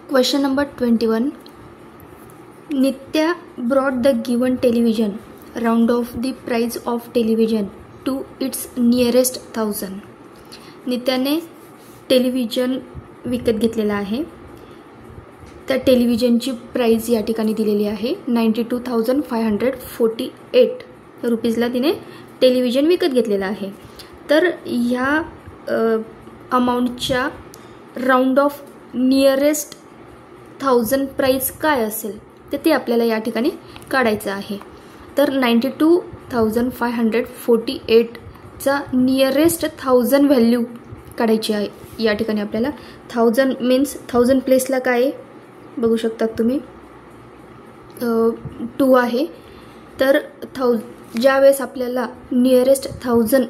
Question number 21. Nitya brought the given television round off the price of television to its nearest 1000. नित्याने television विकत घेतलेला आहे. त्या टेलिव्हिजनची price या ठिकाणी दिलेली आहे 92,548 रुपीजला तिने टेलिव्हिजन विकत घेतलेला आहे. तर ह्या अमाउंटच्या राउंड ऑफ नियरेस्ट 1000 प्राइस काय असेल तर ते आपल्याला या ठिकाणी काढायचं आहे. तर 92,548 चा नियरेस्ट 1000 व्हॅल्यू काढायची आहे. या ठिकाणी आपल्याला 1000 मीन्स 1000 प्लेसला काय बघू शकतात तुम्ही 2 आहे. तर ज्यावेळेस आपल्याला नियरेस्ट 1000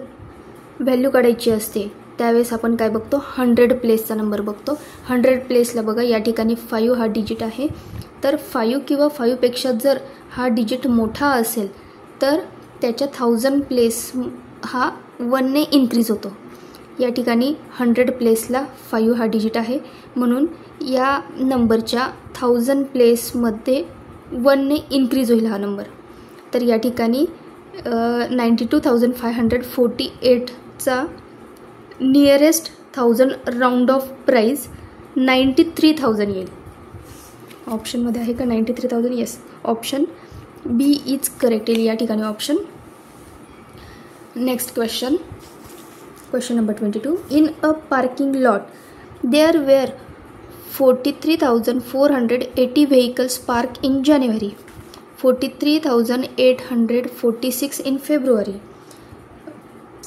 व्हॅल्यू काढायची असते त्यावेळेस आपण काय बघतो 100 प्लेसचा नंबर बघतो. 100 प्लेसला बघा या ठिकाणी 5 हा डिजिट आहे. तर 5 किंवा 5 पेक्षा जर हा डिजिट मोठा असेल तर त्याच्या 1000 प्लेस हा 1 ने इन्क्रीज होतो. या ठिकाणी 100 प्लेसला 5 हा डिजिट आहे म्हणून या नंबरच्या 1000 प्लेसमध्ये 1 ने इन्क्रीज होईल हा नंबर. तर या ठिकाणी 92,548 चा नियरेस्ट 1000 राउंड ऑफ प्राइस 93,000 येईल. ऑप्शनमध्ये आहे का 93,000? Yes, option B is correct येईल या ठिकाणी option. Next question number 22. In a parking lot there were 43,480 vehicles park in January, 43,846 in February,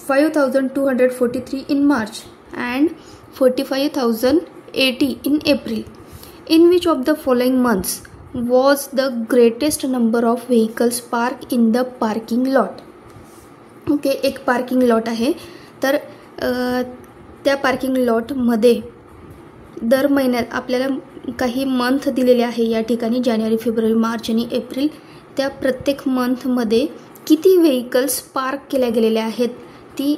5,243 in March and 45,080 in April. In which of the following months was the greatest number of vehicles parked in the parking lot? Okay, एक parking lot आहे. तर त्या parking लॉटमध्ये दर महिन्यात आपल्याला काही month दिलेले आहे या ठिकाणी जानेवारी, फेब्रुवारी, मार्च आणि एप्रिल. त्या प्रत्येक मंथमध्ये किती व्हेकल्स पार्क केल्या गेलेल्या आहेत ती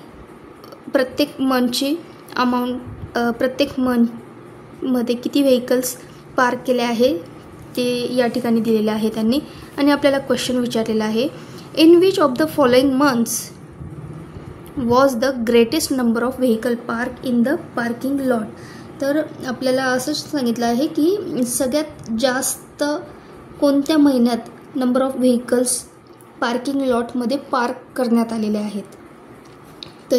प्रत्येक मंथची अमाऊंट, प्रत्येक मंथमध्ये किती व्हेकल्स पार्क केले आहे ते या ठिकाणी दिलेले आहे त्यांनी. आणि आपल्याला क्वेश्चन विचारलेला आहे in which of the following months was the greatest number of vehicle park in the parking lot. तर आपल्याला असं सांगितलं आहे की सगळ्यात जास्त कोणत्या महिन्यात नंबर ऑफ व्हेकल्स पार्किंग लॉटमध्ये पार्क करण्यात आलेले आहेत. तर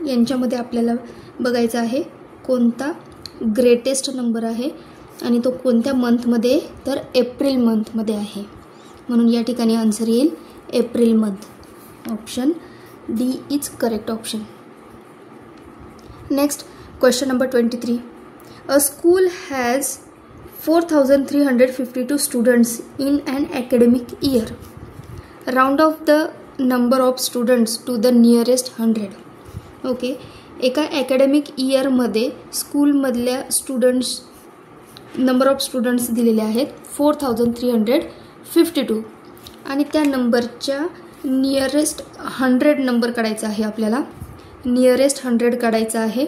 यांच्यामध्ये आपल्याला बघायचं आहे कोणता ग्रेटेस्ट नंबर आहे आणि तो कोणत्या मंथमध्ये, तर एप्रिल मंथमध्ये आहे. म्हणून या ठिकाणी आन्सर येईल April month. Option D is correct option. Next question number 23. A school has 4,352 students in an academic year. Round off the number of students to the nearest 100. Okay, एका ॲकॅडमिक इयरमध्ये स्कूलमधल्या students number of students दिलेले आहेत 4,352 आणि त्या नंबरच्या nearest 100 number काढायचा आहे आपल्याला. नियरेस्ट 100 काढायचा आहे.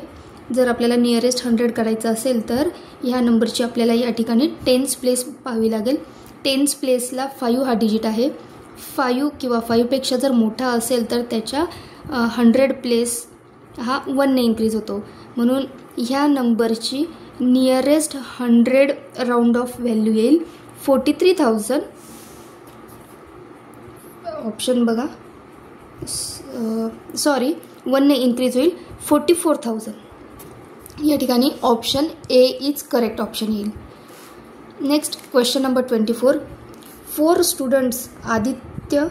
जर आपल्याला नियरेस्ट 100 काढायचं असेल तर ह्या नंबरची आपल्याला या ठिकाणी 10th प्लेस पाहावी लागेल. 10th प्लेसला 5 हा डिजिट आहे. 5 किंवा 5 पेक्षा जर मोठा असेल तर त्याच्या 100 प्लेस हा 1 ने इन्क्रीज होतो. म्हणून ह्या नंबरची नियरेस्ट 100 राउंड ऑफ व्हॅल्यू येईल 43,000. ऑप्शन बघा, सॉरी 1 ने इन्क्रीज होईल 44,000. या ठिकाणी option A is correct option येईल. Next question number 24. 4 students Aditya,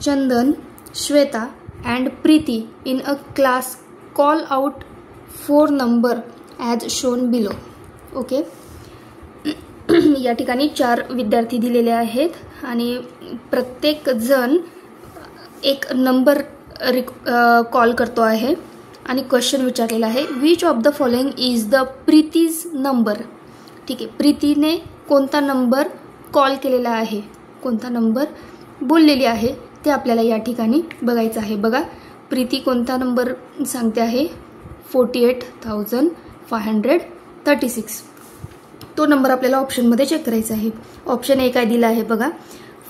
Chandan, Shweta and Preeti in a class call out 4 number as shown below. Okay, या ठिकाणी 4 विद्यार्थी दिलेले आहेत आणि प्रत्येक जण एक नंबर कॉल करतो आहे आणि क्वेश्चन विचारलेला आहे which of the following is the प्रीतीज number. ठीक आहे, प्रीतीने कोणता नंबर कॉल केलेला आहे, कोणता नंबर बोललेली आहे ते आपल्याला या ठिकाणी बघायचं आहे. बघा प्रीती कोणता नंबर सांगते आहे 48,536. तो नंबर आपल्याला ऑप्शनमध्ये चेक करायचा आहे. ऑप्शन ए काय दिला आहे बघा,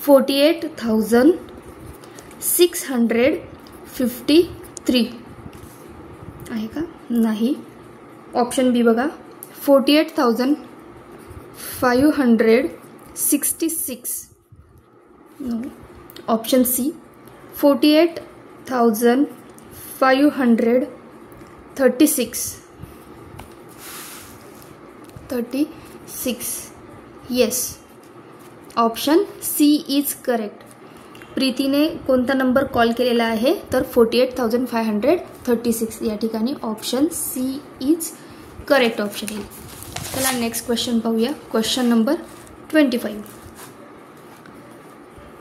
48,653 आहे का? नाही. ऑप्शन बी बघा, 48,566. No. Option C 48,536. Yes, option C is correct. प्रीतीने कोणता नंबर कॉल केलेला आहे तर 48,536. या ठिकाणी option C is correct option येईल. चला नेक्स्ट क्वेश्चन पाहूया. Question number 25.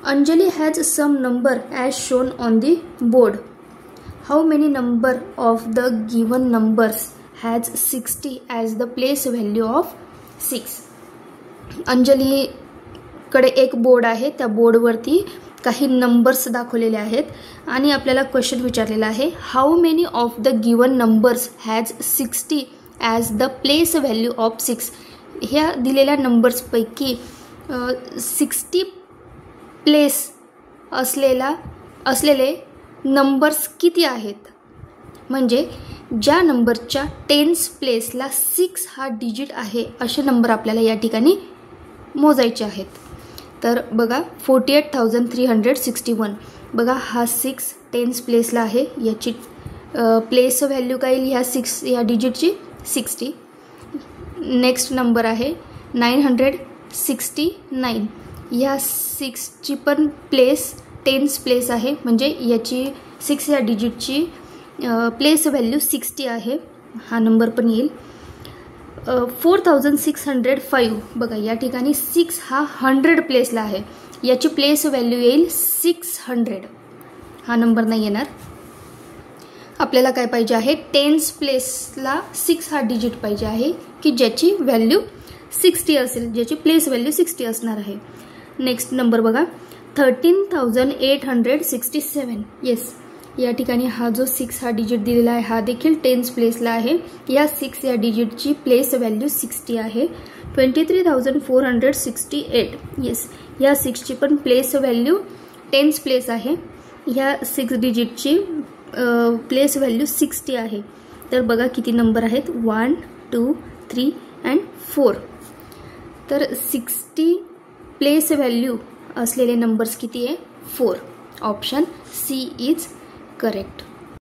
Anjali has some number as shown on the board. How many number of the given numbers has 60 as the place value of 6? अंजलीकडे एक board आहे, त्या बोर्डवरती काही numbers दाखवलेले आहेत आणि आपल्याला क्वेश्चन विचारलेला आहे, how many of the given numbers has 60 as the place value of 6. ह्या दिलेल्या नंबर्सपैकी 60 प्लेस असलेले नंबर्स किती आहेत. म्हणजे ज्या नंबरच्या टेन्स प्लेसला 6 हा डिजिट आहे असे नंबर आपल्याला या ठिकाणी मोजायचे आहेत. तर बघा 48,361. बघा हा 6 टेन्स प्लेसला आहे, याची प्लेस व्हॅल्यू काय येईल ह्या 6 या डिजिटची 60. नेक्स्ट नंबर आहे 969. या 6ची पण प्लेस टेन्स प्लेस आहे, म्हणजे याची 6 या डिजिटची प्लेस व्हॅल्यू 60 आहे, हा नंबर पण येईल. 4,605. बघा या ठिकाणी 6 हा 100 प्लेसला आहे, याची प्लेस व्हॅल्यू येईल 600. हा नंबर नाही येणार. आपल्याला काय पाहिजे आहे, टेन्स प्लेसला 6 हा डिजिट पाहिजे आहे की ज्याची व्हॅल्यू 60 असेल, ज्याची प्लेस व्हॅल्यू 60 असणार आहे. नेक्स्ट नंबर बघा 13,867. येस, या ठिकाणी हा जो 6 हा डिजिट दिलेला आहे हा देखील टेन्स प्लेसला आहे, या 6 या डिजिटची प्लेस व्हॅल्यू 60 आहे. 23,468. येस, या 6ची पण प्लेस व्हॅल्यू टेन्स प्लेस आहे, ह्या 6 डिजिटची प्लेस व्हॅल्यू 60 आहे. तर बघा किती नंबर आहेत, 1 2 3 अँड 4. तर 60 प्लेस व्हॅल्यू असलेले नंबर्स किती आहे, 4. Option C is correct.